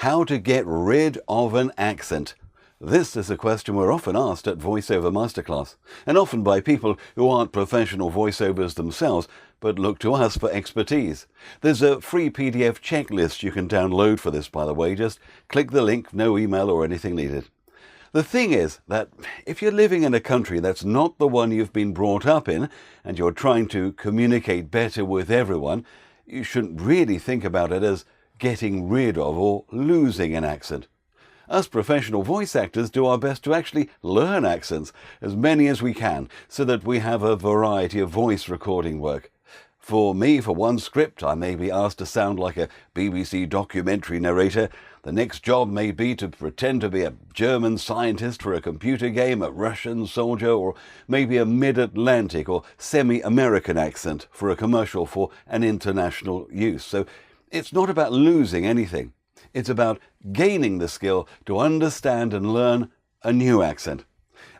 How to get rid of an accent. This is a question we're often asked at VoiceOver Masterclass, and often by people who aren't professional voiceovers themselves, but look to us for expertise. There's a free PDF checklist you can download for this, by the way. Just click the link, no email or anything needed. The thing is that if you're living in a country that's not the one you've been brought up in, and you're trying to communicate better with everyone, you shouldn't really think about it as getting rid of or losing an accent. Us professional voice actors do our best to actually learn accents, as many as we can, so that we have a variety of voice recording work. For me, for one script, I may be asked to sound like a BBC documentary narrator. The next job may be to pretend to be a German scientist for a computer game, a Russian soldier, or maybe a mid-Atlantic or semi-American accent for a commercial for an international use. So it's not about losing anything. It's about gaining the skill to understand and learn a new accent.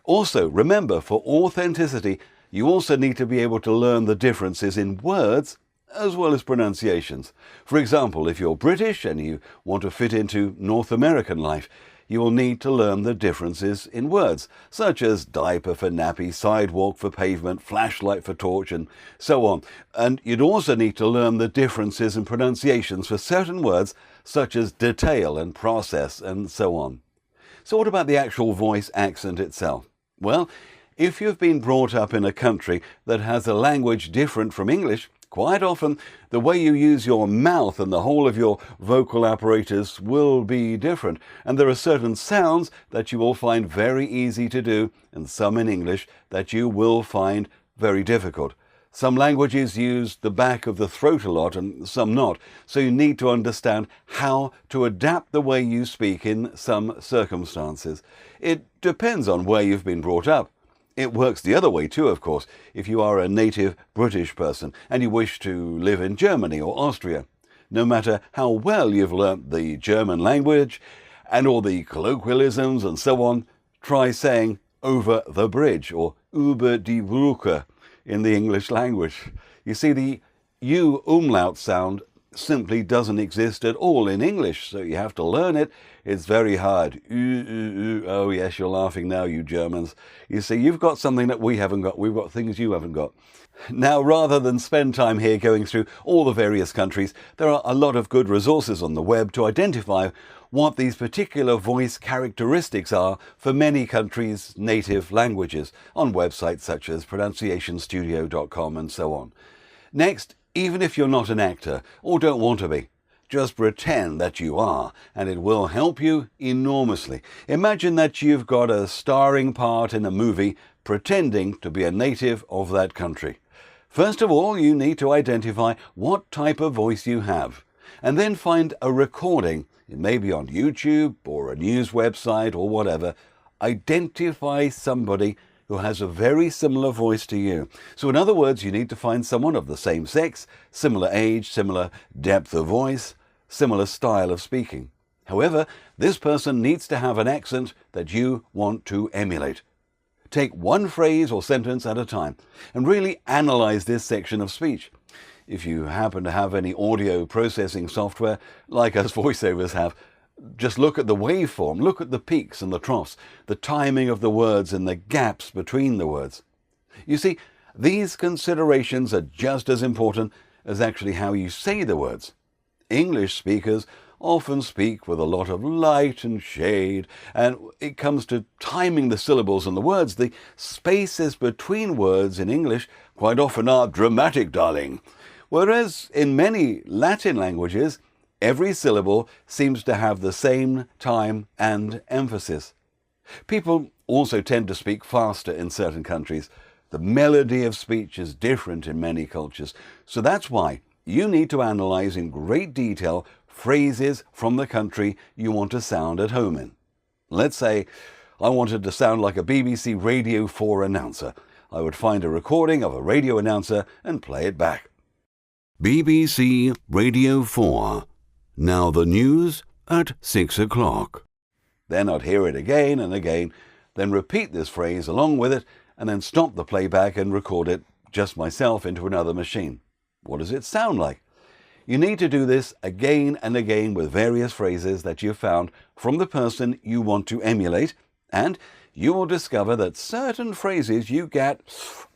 Also, remember, for authenticity, you also need to be able to learn the differences in words as well as pronunciations. For example, if you're British and you want to fit into North American life, you will need to learn the differences in words, such as diaper for nappy, sidewalk for pavement, flashlight for torch, and so on. And you'd also need to learn the differences in pronunciations for certain words, such as detail and process, and so on. So what about the actual voice accent itself? Well, if you've been brought up in a country that has a language different from English, quite often the way you use your mouth and the whole of your vocal apparatus will be different, and there are certain sounds that you will find very easy to do, and some in English that you will find very difficult. Some languages use the back of the throat a lot and some not, so you need to understand how to adapt the way you speak in some circumstances. It depends on where you've been brought up. It works the other way too, of course, if you are a native British person and you wish to live in Germany or Austria. No matter how well you've learnt the German language and all the colloquialisms and so on, try saying over the bridge or über die Brücke in the English language. You see, the U umlaut sound simply doesn't exist at all in English, so you have to learn it. It's very hard. Oh yes, you're laughing now, you Germans. You see, you've got something that we haven't got. We've got things you haven't got. Now, rather than spend time here going through all the various countries, there are a lot of good resources on the web to identify what these particular voice characteristics are for many countries' native languages on websites such as pronunciationstudio.com and so on. Next, even if you're not an actor or don't want to be, just pretend that you are, and it will help you enormously. Imagine that you've got a starring part in a movie pretending to be a native of that country. First of all, you need to identify what type of voice you have, and then find a recording. It may be on YouTube or a news website or whatever. Identify somebody who has a very similar voice to you. So in other words, you need to find someone of the same sex, similar age, similar depth of voice, similar style of speaking. However, this person needs to have an accent that you want to emulate. Take one phrase or sentence at a time and really analyze this section of speech. If you happen to have any audio processing software, like us voiceovers have, just look at the waveform, look at the peaks and the troughs, the timing of the words and the gaps between the words. You see, these considerations are just as important as actually how you say the words. English speakers often speak with a lot of light and shade, and it comes to timing the syllables and the words. The spaces between words in English quite often are dramatic, darling. Whereas in many Latin languages, every syllable seems to have the same time and emphasis. People also tend to speak faster in certain countries. The melody of speech is different in many cultures. So that's why you need to analyze in great detail phrases from the country you want to sound at home in. Let's say I wanted to sound like a BBC Radio 4 announcer. I would find a recording of a radio announcer and play it back. BBC Radio 4. Now the news at 6 o'clock. Then I'd hear it again and again, then repeat this phrase along with it, and then stop the playback and record it just myself into another machine. What does it sound like? You need to do this again and again with various phrases that you've found from the person you want to emulate, and you will discover that certain phrases you get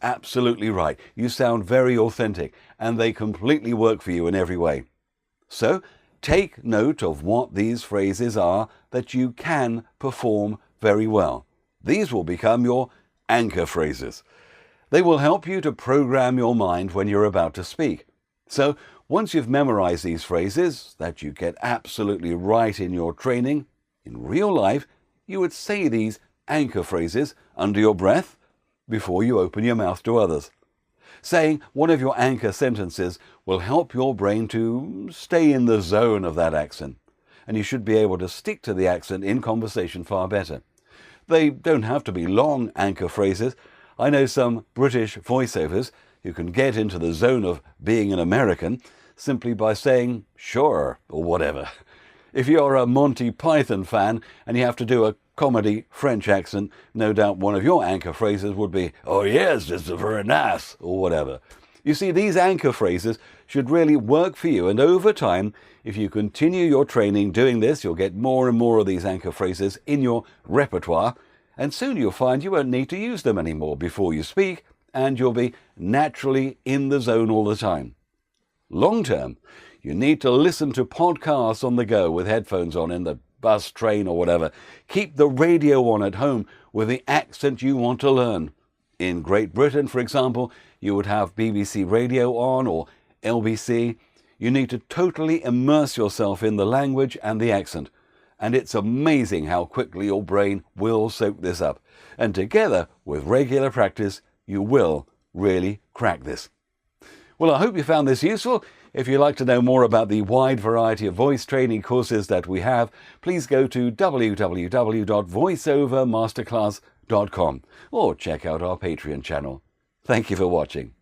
absolutely right. You sound very authentic, and they completely work for you in every way. So, take note of what these phrases are that you can perform very well. These will become your anchor phrases. They will help you to program your mind when you're about to speak. So, once you've memorized these phrases that you get absolutely right in your training, in real life, you would say these anchor phrases under your breath before you open your mouth to others. Saying one of your anchor sentences will help your brain to stay in the zone of that accent, and you should be able to stick to the accent in conversation far better. They don't have to be long anchor phrases. I know some British voiceovers who can get into the zone of being an American simply by saying sure or whatever. If you're a Monty Python fan and you have to do a comedy French accent, no doubt one of your anchor phrases would be, "Oh yes, it's very nice," or whatever. You see, these anchor phrases should really work for you, and over time, if you continue your training doing this, you'll get more and more of these anchor phrases in your repertoire, and soon you'll find you won't need to use them anymore before you speak, and you'll be naturally in the zone all the time. Long term, you need to listen to podcasts on the go with headphones on in the bus, train or whatever. Keep the radio on at home with the accent you want to learn. In Great Britain, for example, you would have BBC Radio on or LBC. You need to totally immerse yourself in the language and the accent. And it's amazing how quickly your brain will soak this up. And together, with regular practice, you will really crack this. Well, I hope you found this useful. If you'd like to know more about the wide variety of voice training courses that we have, please go to www.voiceovermasterclass.com or check out our Patreon channel. Thank you for watching.